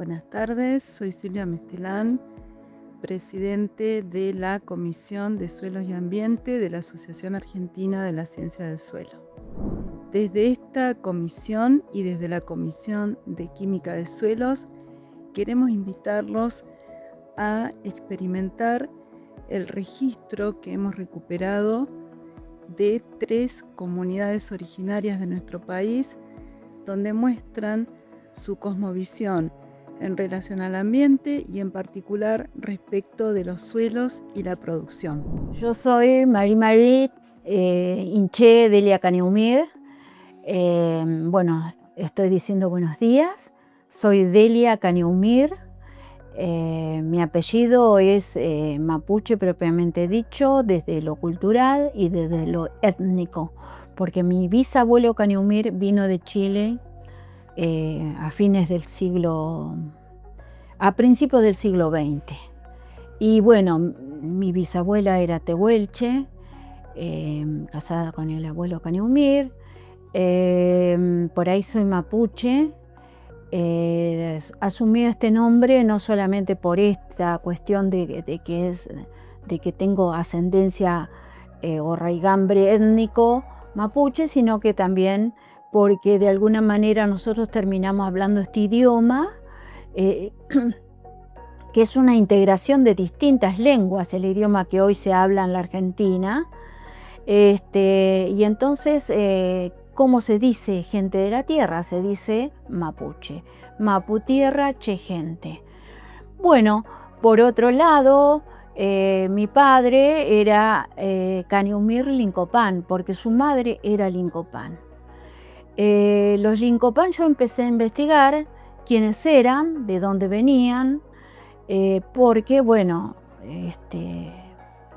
Buenas tardes, soy Silvia Mestelán, presidente de la Comisión de Suelos y Ambiente de la Asociación Argentina de la Ciencia del Suelo. Desde esta comisión y desde la Comisión de Química de Suelos queremos invitarlos a experimentar el registro que hemos recuperado de 3 comunidades originarias de nuestro país, donde muestran su cosmovisión en relación al ambiente y en particular respecto de los suelos y la producción. Yo soy Marie Inché Delia Caniumir. Bueno, estoy diciendo buenos días. Soy Delia Caniumir. Mi apellido es mapuche propiamente dicho, desde lo cultural y desde lo étnico, porque mi bisabuelo Caniumir vino de Chile a principios del siglo XX. Y bueno, mi bisabuela era tehuelche, casada con el abuelo Caniumir. Por ahí soy mapuche. Asumí este nombre no solamente por esta cuestión de que tengo ascendencia o raigambre étnico mapuche, sino que también porque de alguna manera nosotros terminamos hablando este idioma, que es una integración de distintas lenguas, el idioma que hoy se habla en la Argentina. Y entonces, ¿cómo se dice gente de la tierra? Se dice mapuche. Mapu tierra, che gente. Bueno, por otro lado, mi padre era Caniumir Lincopán, porque su madre era Lincopán. Los Lincopán yo empecé a investigar quiénes eran, de dónde venían, porque bueno,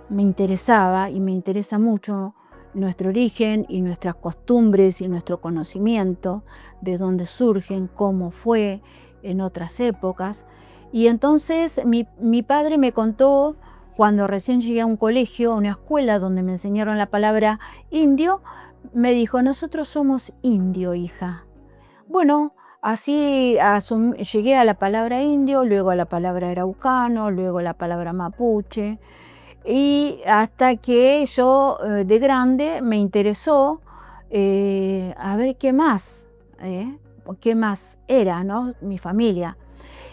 me interesaba y me interesa mucho nuestro origen y nuestras costumbres y nuestro conocimiento, de dónde surgen, cómo fue en otras épocas. Y entonces mi padre me contó, cuando recién llegué a un colegio, a una escuela donde me enseñaron la palabra indio, me dijo: nosotros somos indio, hija. Bueno, así llegué a la palabra indio, luego a la palabra araucano, luego a la palabra mapuche. Y hasta que yo de grande me interesó a ver qué más era, ¿no? Mi familia.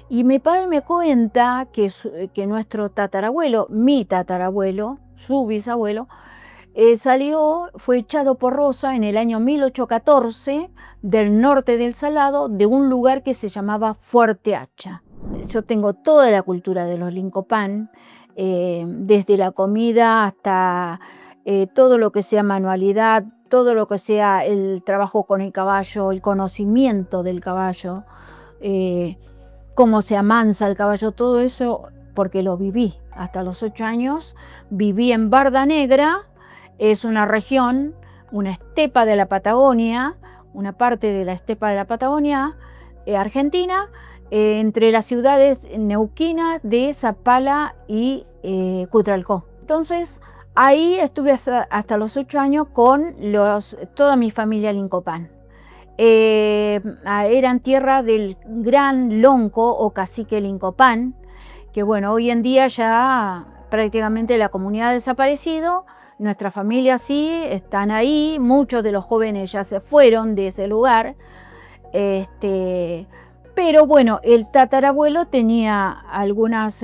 Y mi padre me cuenta que nuestro tatarabuelo, mi tatarabuelo, su bisabuelo, fue echado por Rosa en el año 1814 del norte del Salado, de un lugar que se llamaba Fuerte Hacha. Yo tengo toda la cultura de los Lincopán, desde la comida hasta todo lo que sea manualidad, todo lo que sea el trabajo con el caballo, el conocimiento del caballo, cómo se amansa el caballo, todo eso porque lo viví. Hasta los 8 años viví en Barda Negra. Es una región, una estepa de la Patagonia, una parte de la estepa de la Patagonia argentina, entre las ciudades neuquinas de Zapala y Cutralcó. Entonces ahí estuve hasta los 8 años con toda mi familia Lincopán. Eran tierra del gran lonco o cacique Lincopán, que bueno, hoy en día ya prácticamente la comunidad ha desaparecido. Nuestras familias sí están ahí, muchos de los jóvenes ya se fueron de ese lugar. Pero bueno, el tatarabuelo tenía algunas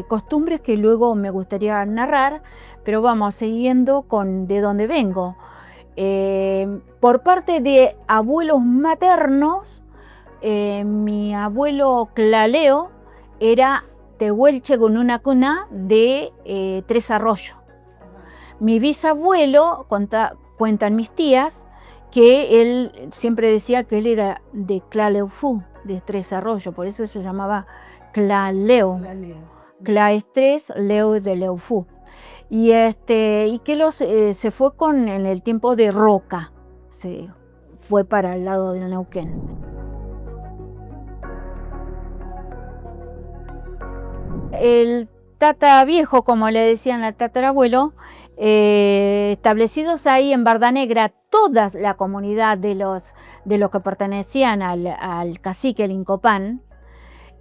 costumbres que luego me gustaría narrar, pero vamos siguiendo de dónde vengo. Por parte de abuelos maternos, mi abuelo Claleo era tehuelche con una cuna de 3 Arroyos. Mi bisabuelo, cuentan mis tías, que él siempre decía que él era de Claleufú, de 3 Arroyos, por eso se llamaba Claleo. Cla es 3, Leo es de Leufú. Y que se fue en el tiempo de Roca, se fue para el lado de Neuquén. El tata viejo, como le decían al tatarabuelo, establecidos ahí en Barda Negra, toda la comunidad de los que pertenecían al cacique Lincopán,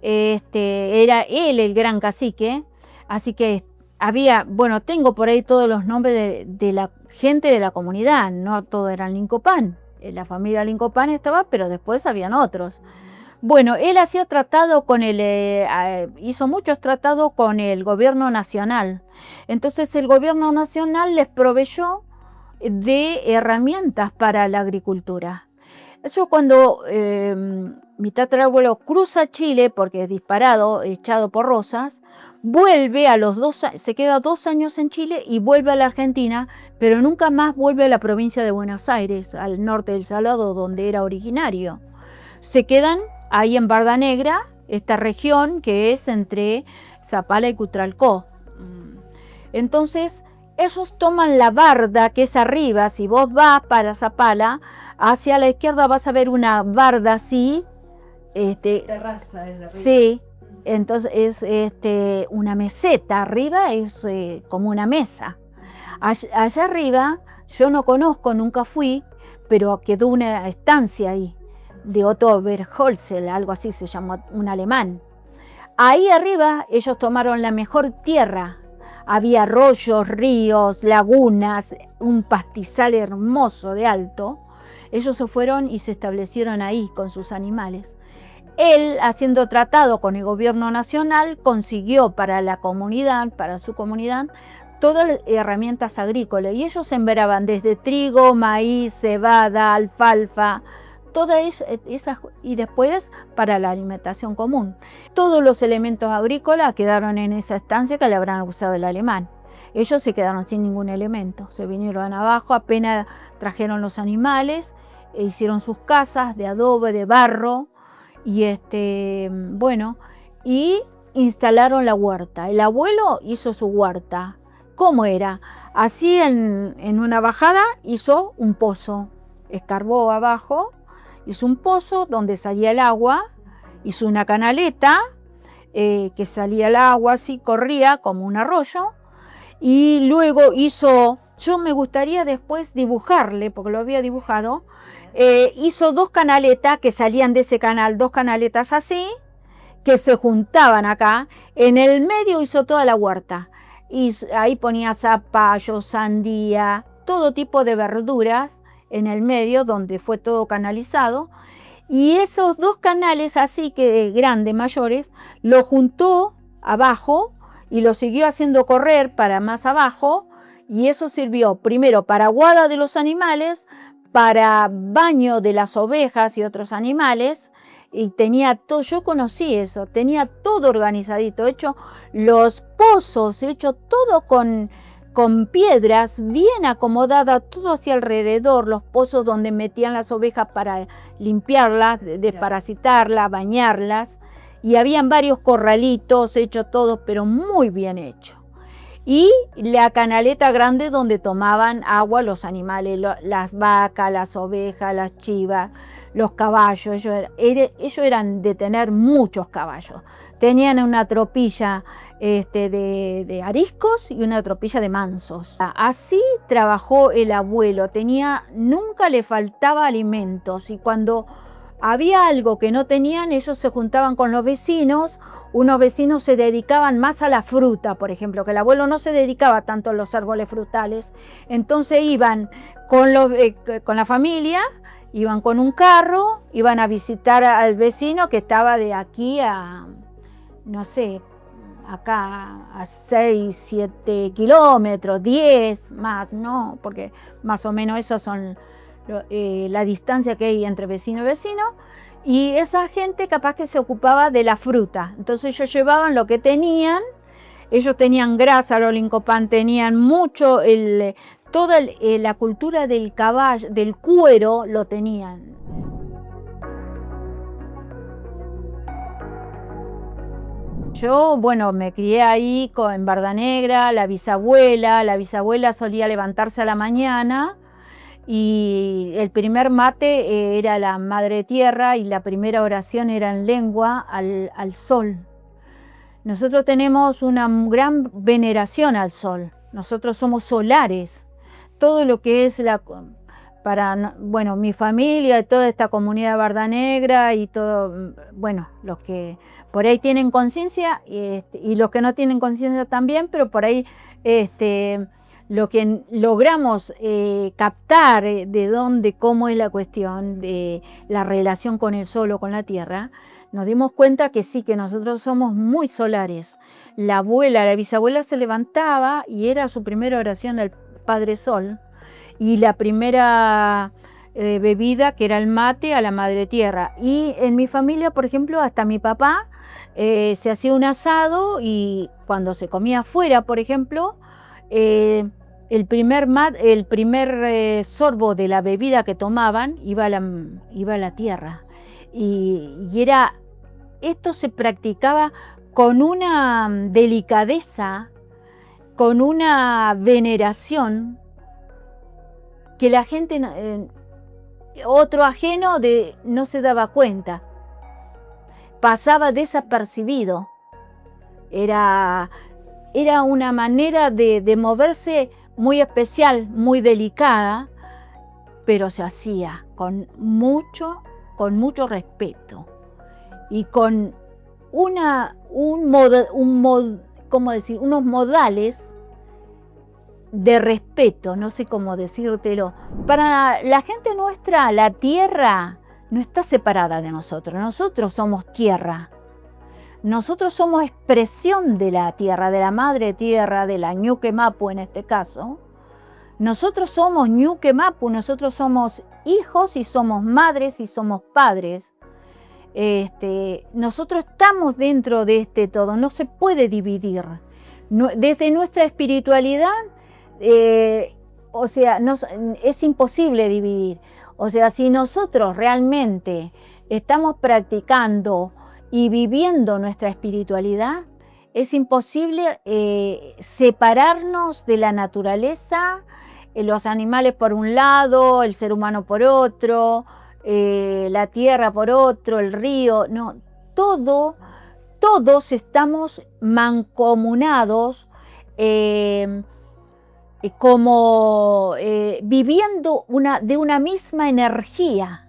era él el gran cacique, así que había, bueno, tengo por ahí todos los nombres de la gente de la comunidad, no todo era Lincopán, la familia Lincopán estaba, pero después habían otros. Bueno, él hacía tratado con hizo muchos tratados con el gobierno nacional. Entonces el gobierno nacional les proveyó de herramientas para la agricultura. Eso cuando mi tatarabuelo cruza Chile, porque es disparado, echado por Rosas, vuelve a los 2 años, se queda 2 años en Chile y vuelve a la Argentina, pero nunca más vuelve a la provincia de Buenos Aires, al norte del Salado, donde era originario. Se quedan ahí en Barda Negra, esta región que es entre Zapala y Cutralcó. Entonces, ellos toman la barda que es arriba. Si vos vas para Zapala, hacia la izquierda vas a ver una barda así. Terraza es de arriba. Sí, entonces es una meseta. Arriba es como una mesa. Allá arriba, yo no conozco, nunca fui, pero quedó una estancia ahí, de Otto Bergholzel, algo así se llamó, un alemán. Ahí arriba ellos tomaron la mejor tierra. Había arroyos, ríos, lagunas, un pastizal hermoso de alto. Ellos se fueron y se establecieron ahí con sus animales. Él, haciendo tratado con el gobierno nacional, consiguió para la comunidad, para su comunidad, todas las herramientas agrícolas. Y ellos sembraban desde trigo, maíz, cebada, alfalfa, todas esas, y después para la alimentación común. Todos los elementos agrícolas quedaron en esa estancia que le habrán usado el alemán. Ellos se quedaron sin ningún elemento, se vinieron abajo, apenas trajeron los animales, e hicieron sus casas de adobe, de barro, y bueno, y instalaron la huerta. El abuelo hizo su huerta. ¿Cómo era? Así en una bajada hizo un pozo, escarbó abajo, hizo un pozo donde salía el agua, hizo una canaleta que salía el agua así, corría como un arroyo, y luego hizo, yo me gustaría después dibujarle, porque lo había dibujado, hizo 2 canaletas que salían de ese canal, 2 canaletas así, que se juntaban acá, en el medio hizo toda la huerta, y ahí ponía zapallo, sandía, todo tipo de verduras, en el medio, donde fue todo canalizado, y esos 2 canales así que grandes, mayores, lo juntó abajo y lo siguió haciendo correr para más abajo, y eso sirvió primero para aguada de los animales, para baño de las ovejas y otros animales, y tenía todo, yo conocí eso, tenía todo organizadito, hecho los pozos, hecho todo con piedras bien acomodadas, todo hacia alrededor, los pozos donde metían las ovejas para limpiarlas, desparasitarlas, bañarlas, y habían varios corralitos hechos todos, pero muy bien hechos. Y la canaleta grande donde tomaban agua los animales, las vacas, las ovejas, las chivas, los caballos. Ellos eran de tener muchos caballos. Tenían una tropilla de ariscos y una tropilla de mansos. Así trabajó el abuelo, nunca le faltaba alimentos, y cuando había algo que no tenían, ellos se juntaban con los vecinos. Unos vecinos se dedicaban más a la fruta, por ejemplo, que el abuelo no se dedicaba tanto a los árboles frutales. Entonces iban con la familia, iban con un carro, iban a visitar al vecino que estaba de aquí a, no sé, acá a 6, 7 kilómetros, 10 más, no, porque más o menos esas son la distancia que hay entre vecino y vecino. Y esa gente capaz que se ocupaba de la fruta. Entonces ellos llevaban lo que tenían. Ellos tenían grasa, los Lincopán tenían mucho, toda la cultura del caballo, del cuero lo tenían. Yo, bueno, me crié ahí en Barda Negra, la bisabuela solía levantarse a la mañana, y el primer mate era la Madre Tierra, y la primera oración era en lengua al sol. Nosotros tenemos una gran veneración al sol. Nosotros somos solares. Todo lo que es mi familia, toda esta comunidad de Barda Negra y todo, bueno, los que por ahí tienen conciencia y los que no tienen conciencia también, pero por ahí lo que logramos captar de dónde, cómo es la cuestión de la relación con el sol o con la tierra, nos dimos cuenta que sí, que nosotros somos muy solares. La abuela, la bisabuela se levantaba y era su primera oración al Padre Sol, y la primera bebida, que era el mate, a la Madre Tierra. Y en mi familia, por ejemplo, hasta mi papá se hacía un asado, y cuando se comía afuera, por ejemplo, el primer sorbo de la bebida que tomaban iba a la tierra. Y esto se practicaba con una delicadeza, con una veneración, que la gente, otro ajeno, no se daba cuenta. Pasaba desapercibido. Era una manera de moverse muy especial, muy delicada, pero se hacía con mucho respeto y con unos modales de respeto, no sé cómo decírtelo. Para la gente nuestra, la tierra no está separada de nosotros. Nosotros somos tierra. Nosotros somos expresión de la tierra, de la madre tierra, de la Ñuque Mapu en este caso. Nosotros somos Ñuque Mapu, nosotros somos hijos y somos madres y somos padres. Nosotros estamos dentro de este todo, no se puede dividir. Desde nuestra espiritualidad, es imposible dividir. O sea, si nosotros realmente estamos practicando y viviendo nuestra espiritualidad, es imposible separarnos de la naturaleza, los animales por un lado, el ser humano por otro, la tierra por otro, el río. No, todos estamos mancomunados, como viviendo de una misma energía.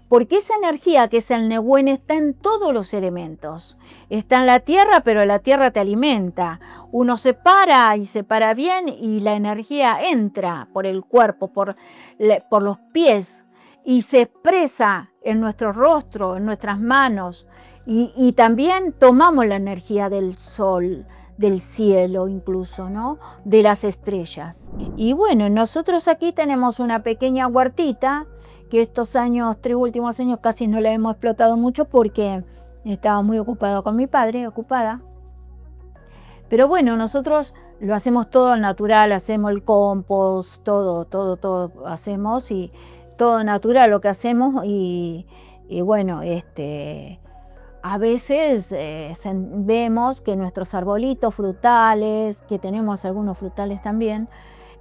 Porque esa energía, que es el Nehuen, está en todos los elementos. Está en la tierra, pero la tierra te alimenta. Uno se para y se para bien, y la energía entra por el cuerpo, por los pies, y se expresa en nuestro rostro, en nuestras manos. Y también tomamos la energía del sol, del cielo incluso, ¿no? De las estrellas. Y bueno, nosotros aquí tenemos una pequeña huertita, que estos 3 últimos años casi no la hemos explotado mucho porque estaba muy ocupada con mi padre, Pero bueno, nosotros lo hacemos todo al natural, hacemos el compost, todo hacemos, y todo natural lo que hacemos. Y bueno, a veces vemos que nuestros arbolitos frutales, que tenemos algunos frutales también,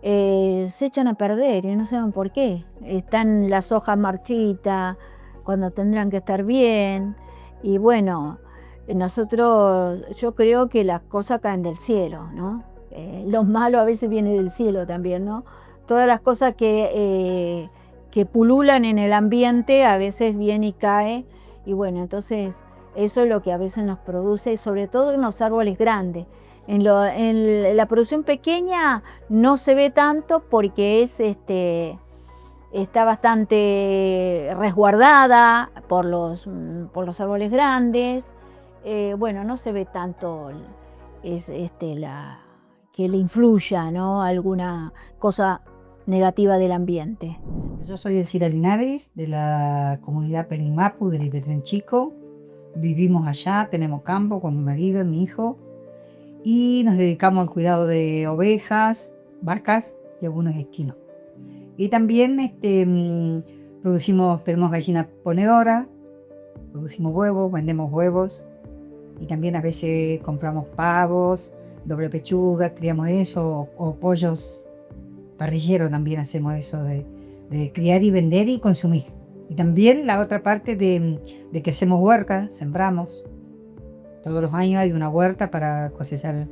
se echan a perder y no saben por qué. Están las hojas marchitas cuando tendrán que estar bien. Y bueno, yo creo que las cosas caen del cielo, ¿no? Lo malo a veces viene del cielo también, ¿no? Todas las cosas que pululan en el ambiente a veces viene y cae. Y bueno, entonces eso es lo que a veces nos produce, sobre todo en los árboles grandes. En la producción pequeña no se ve tanto porque está bastante resguardada por los árboles grandes. Bueno, no se ve tanto que le influya, ¿no?, alguna cosa negativa del ambiente. Yo soy Elcira Linares, de la comunidad Penimapu del Ipetrén Chico. Vivimos allá, tenemos campo con mi marido y mi hijo, y nos dedicamos al cuidado de ovejas, vacas y algunos equinos. Y también tenemos gallinas ponedoras, producimos huevos, vendemos huevos, y también a veces compramos pavos, doble pechuga, criamos eso, o pollos parrilleros, también hacemos eso de criar y vender y consumir. Y también la otra parte de que hacemos huerta, sembramos. Todos los años hay una huerta para cosechar,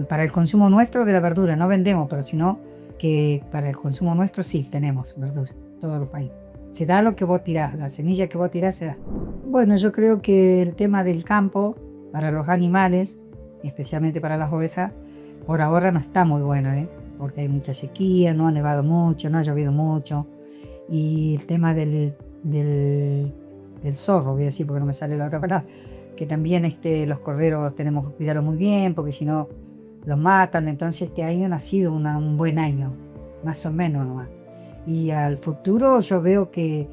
para el consumo nuestro de la verdura. No vendemos, pero sino que para el consumo nuestro sí tenemos verdura, todos los países. Se da lo que vos tirás, la semilla que vos tirás se da. Bueno, yo creo que el tema del campo para los animales, especialmente para las ovejas, por ahora no está muy bueno, ¿eh? Porque hay mucha sequía, no ha nevado mucho, no ha llovido mucho. Y el tema del zorro, voy a decir porque no me sale la otra palabra, que también los corderos tenemos que cuidarlos muy bien, porque si no los matan. Entonces este año no ha sido un buen año, más o menos nomás. Y al futuro yo veo que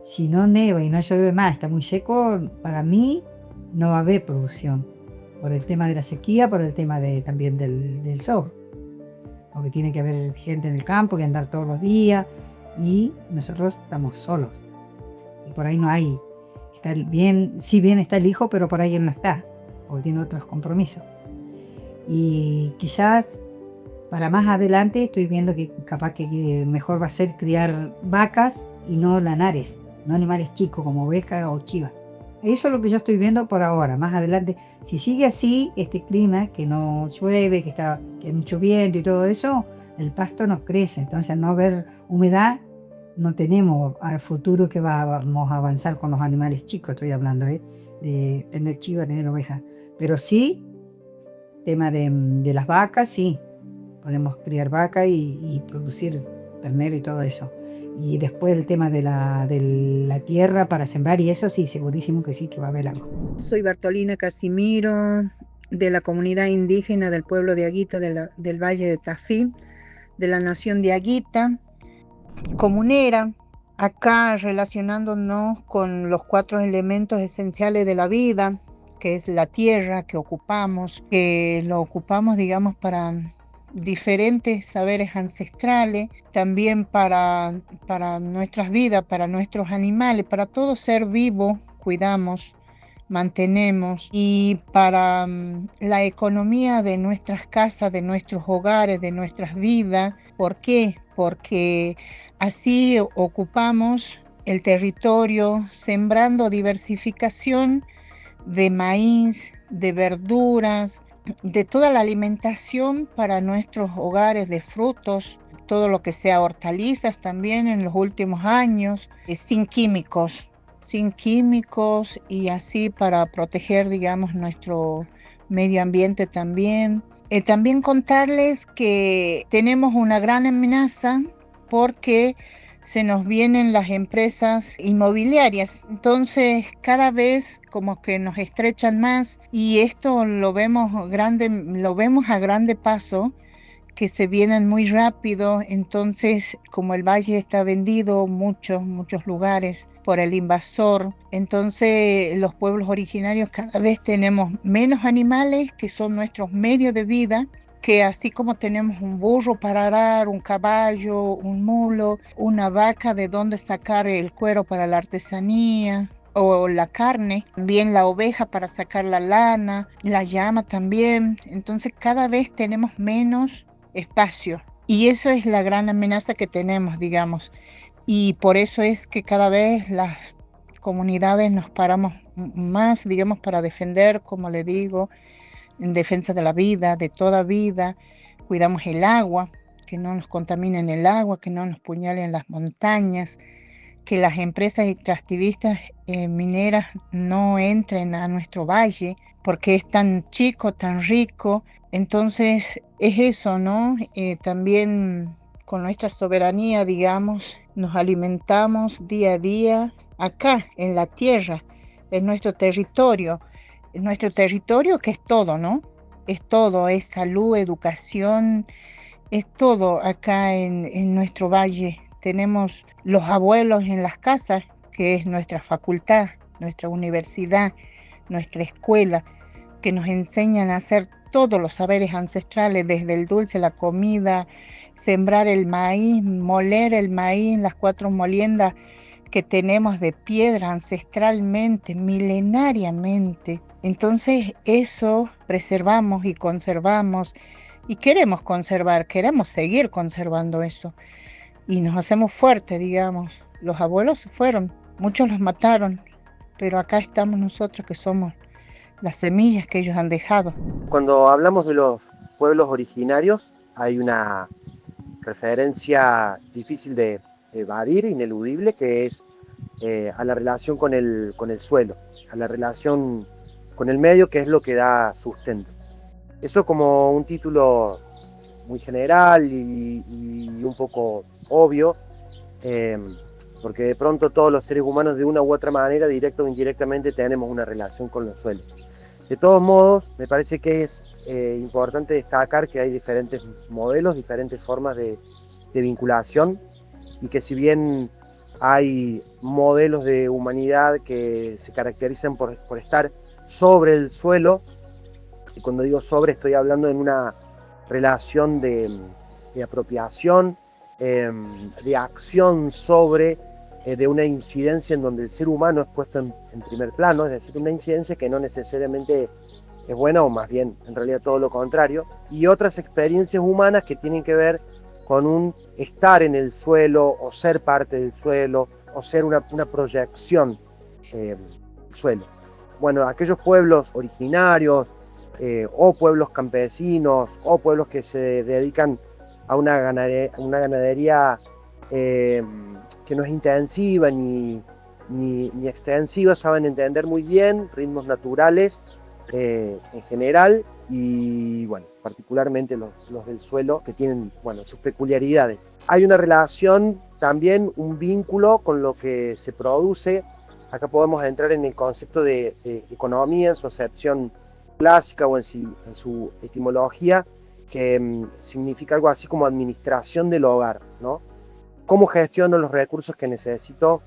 si no neva y no llueve más, está muy seco, para mí no va a haber producción. Por el tema de la sequía, por el tema también del sol. Porque tiene que haber gente en el campo que andar todos los días y nosotros estamos solos. Y por ahí no hay. Está bien, si bien está el hijo, pero por ahí él no está, porque tiene otros compromisos. Y quizás para más adelante estoy viendo que capaz que mejor va a ser criar vacas y no lanares, no animales chicos como ovejas o chivas. Eso es lo que yo estoy viendo por ahora. Más adelante, si sigue así, este clima, que no llueve, que hay mucho viento y todo eso, el pasto no crece. Entonces, al no haber humedad, no tenemos al futuro que vamos a avanzar con los animales chicos, estoy hablando, de tener chivas, tener ovejas. Pero sí, tema de las vacas, sí. Podemos criar vacas y producir ternero y todo eso. Y después el tema de la tierra para sembrar y eso sí, segurísimo que sí, que va a haber algo. Soy Bartolina Casimiro, de la comunidad indígena del pueblo de Aguita del Valle de Tafí, de la nación de Aguita, comunera, acá relacionándonos con los 4 elementos esenciales de la vida, que es la tierra que lo ocupamos, digamos, para diferentes saberes ancestrales, también para nuestras vidas, para nuestros animales, para todo ser vivo, cuidamos, mantenemos, y para la economía de nuestras casas, de nuestros hogares, de nuestras vidas. ¿Por qué? Porque así ocupamos el territorio sembrando diversificación de maíz, de verduras, de toda la alimentación para nuestros hogares, de frutos, todo lo que sea hortalizas también en los últimos años, sin químicos y así para proteger, digamos, nuestro medio ambiente también. También contarles que tenemos una gran amenaza porque se nos vienen las empresas inmobiliarias. Entonces, cada vez como que nos estrechan más y esto lo vemos a grande paso, que se vienen muy rápido. Entonces, como el valle está vendido muchos lugares por el invasor, entonces los pueblos originarios cada vez tenemos menos animales que son nuestros medios de vida, que así como tenemos un burro para arar, un caballo, un mulo, una vaca de donde sacar el cuero para la artesanía o la carne, también la oveja para sacar la lana, la llama también. Entonces cada vez tenemos menos espacio y eso es la gran amenaza que tenemos, digamos, y por eso es que cada vez las comunidades nos paramos más, digamos, para defender, como le digo, en defensa de la vida, de toda vida. Cuidamos el agua, que no nos contaminen el agua, que no nos puñalen las montañas, que las empresas extractivistas mineras no entren a nuestro valle, porque es tan chico, tan rico. Entonces es eso, ¿no? También con nuestra soberanía, digamos, nos alimentamos día a día acá en la tierra, en nuestro territorio que es todo, ¿no? Es todo, es salud, educación, es todo acá en nuestro valle. Tenemos los abuelos en las casas, que es nuestra facultad, nuestra universidad, nuestra escuela, que nos enseñan a hacer todos los saberes ancestrales, desde el dulce, la comida, sembrar el maíz, moler el maíz en las 4 moliendas que tenemos de piedra ancestralmente, milenariamente. Entonces eso preservamos y conservamos y queremos conservar, queremos seguir conservando eso y nos hacemos fuertes, digamos. Los abuelos se fueron, muchos los mataron, pero acá estamos nosotros que somos las semillas que ellos han dejado. Cuando hablamos de los pueblos originarios hay una referencia difícil de evadir, ineludible, que es a la relación con el suelo, a la relación con el medio, que es lo que da sustento. Eso como un título muy general y un poco obvio, porque de pronto todos los seres humanos de una u otra manera, directa o indirectamente, tenemos una relación con los suelos. De todos modos, me parece que es importante destacar que hay diferentes modelos, diferentes formas de vinculación, y que si bien hay modelos de humanidad que se caracterizan por estar sobre el suelo, y cuando digo sobre estoy hablando en una relación de apropiación, de acción sobre, de una incidencia en donde el ser humano es puesto en primer plano, es decir, una incidencia que no necesariamente es buena, o más bien en realidad todo lo contrario, y otras experiencias humanas que tienen que ver con un estar en el suelo, o ser parte del suelo, o ser una proyección del suelo. Bueno, aquellos pueblos originarios, o pueblos campesinos, o pueblos que se dedican a una ganadería que no es intensiva ni extensiva, saben entender muy bien ritmos naturales en general, y bueno, particularmente los del suelo, que tienen, bueno, sus peculiaridades. Hay una relación también, un vínculo con lo que se produce. Acá podemos entrar en el concepto de economía en su acepción clásica o en su etimología, que significa algo así como administración del hogar, ¿no? ¿Cómo gestiono los recursos que necesito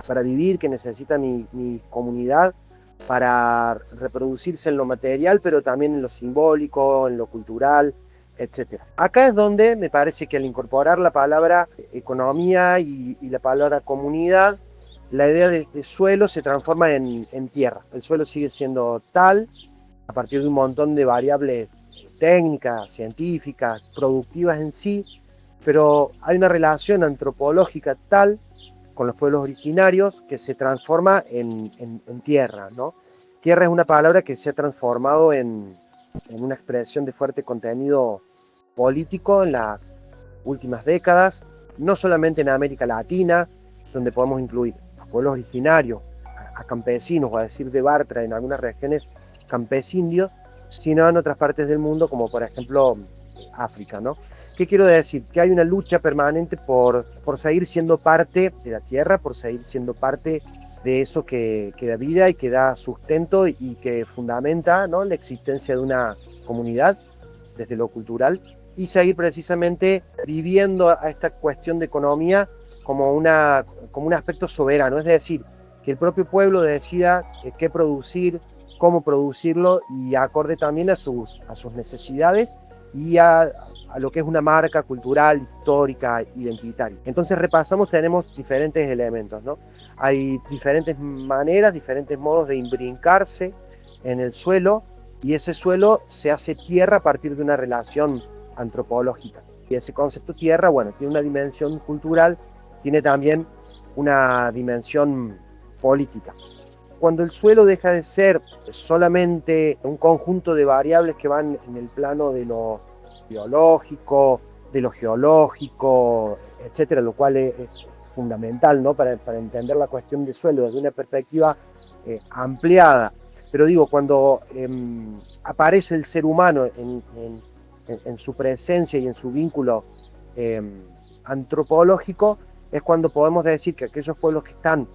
para vivir, que necesita mi comunidad para reproducirse en lo material, pero también en lo simbólico, en lo cultural, etc.? Acá es donde me parece que al incorporar la palabra economía y la palabra comunidad, la idea de suelo se transforma en tierra. El suelo sigue siendo tal a partir de un montón de variables técnicas, científicas, productivas en sí, pero hay una relación antropológica tal con los pueblos originarios que se transforma en tierra, ¿no? Tierra es una palabra que se ha transformado en una expresión de fuerte contenido político en las últimas décadas, no solamente en América Latina, donde podemos incluir a pueblos originarios, a campesinos, o a decir de Bartra en algunas regiones campesindios, sino en otras partes del mundo, como por ejemplo África, ¿no? ¿Qué quiero decir? Que hay una lucha permanente por seguir siendo parte de la tierra, por seguir siendo parte de eso que da vida y que da sustento y que fundamenta, ¿no?, la existencia de una comunidad desde lo cultural, y seguir precisamente viviendo a esta cuestión de economía como un aspecto soberano, es decir, que el propio pueblo decida qué producir, cómo producirlo, y acorde también a sus necesidades y a lo que es una marca cultural, histórica, identitaria. Entonces repasamos, tenemos diferentes elementos, ¿no? Hay diferentes maneras, diferentes modos de imbrincarse en el suelo, y ese suelo se hace tierra a partir de una relación antropológica. Y ese concepto tierra, bueno, tiene una dimensión cultural, tiene también una dimensión política. Cuando el suelo deja de ser solamente un conjunto de variables que van en el plano de lo biológico, de lo geológico, etcétera, lo cual es fundamental, ¿no?, para entender la cuestión del suelo desde una perspectiva ampliada. Pero digo, cuando aparece el ser humano en su presencia y en su vínculo antropológico, es cuando podemos decir que aquellos pueblos que están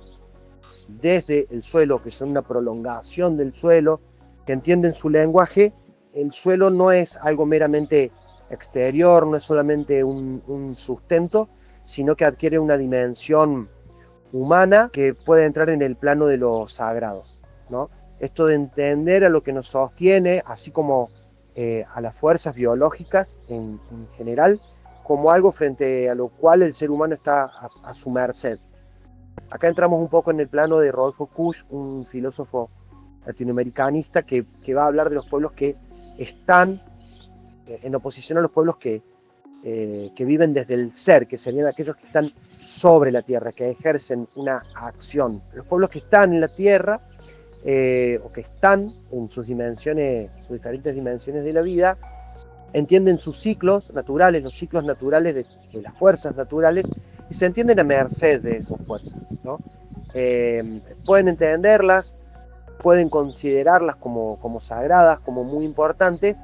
desde el suelo, que son una prolongación del suelo, que entienden su lenguaje, el suelo no es algo meramente exterior, no es solamente un sustento, sino que adquiere una dimensión humana que puede entrar en el plano de lo sagrado, ¿no? Esto de entender a lo que nos sostiene, así como a las fuerzas biológicas en general, como algo frente a lo cual el ser humano está a su merced. Acá entramos un poco en el plano de Rodolfo Kusch, un filósofo latinoamericanista que va a hablar de los pueblos que están en oposición a los pueblos que viven desde el ser, que serían aquellos que están sobre la tierra, que ejercen una acción. Los pueblos que están en la tierra, o que están en sus dimensiones, sus diferentes dimensiones de la vida, entienden sus ciclos naturales, los ciclos naturales de las fuerzas naturales, y se entienden a merced de esas fuerzas, ¿no? Pueden entenderlas, pueden considerarlas como sagradas, como muy importantes,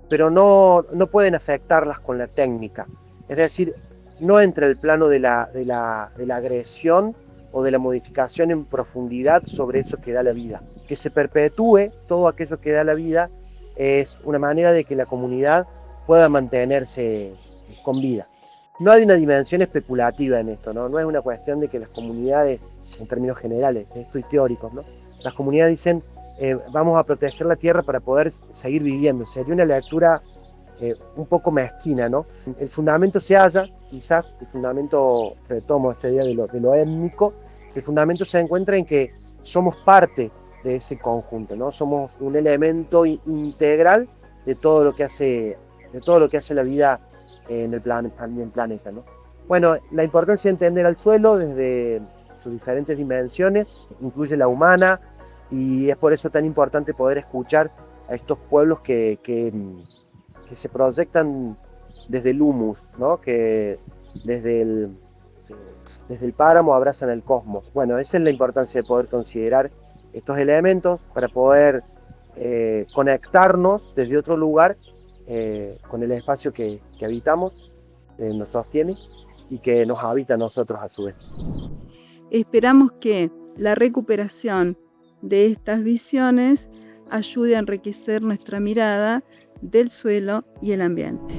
pero no pueden afectarlas con la técnica. Es decir, no entra el plano de la agresión o de la modificación en profundidad sobre eso que da la vida. Que se perpetúe todo aquello que da la vida es una manera de que la comunidad pueda mantenerse con vida. No hay una dimensión especulativa en esto, ¿no? No es una cuestión de que las comunidades, en términos generales, esto es teóricos, ¿no? Las comunidades dicen, vamos a proteger la tierra para poder seguir viviendo. Sería una lectura un poco mezquina, ¿no? El fundamento se halla, quizás, el fundamento, retomo esta idea de lo étnico, el fundamento se encuentra en que somos parte de ese conjunto, ¿no? Somos un elemento integral de todo lo que hace la vida en el planeta, ¿no? Bueno, la importancia de entender al suelo desde sus diferentes dimensiones, incluye la humana, y es por eso tan importante poder escuchar a estos pueblos que se proyectan desde el humus, ¿no? Que desde el páramo abrazan el cosmos. Bueno, esa es la importancia de poder considerar estos elementos para poder conectarnos desde otro lugar con el espacio que habitamos, nos sostiene y que nos habita a nosotros a su vez. Esperamos que la recuperación de estas visiones ayude a enriquecer nuestra mirada del suelo y el ambiente.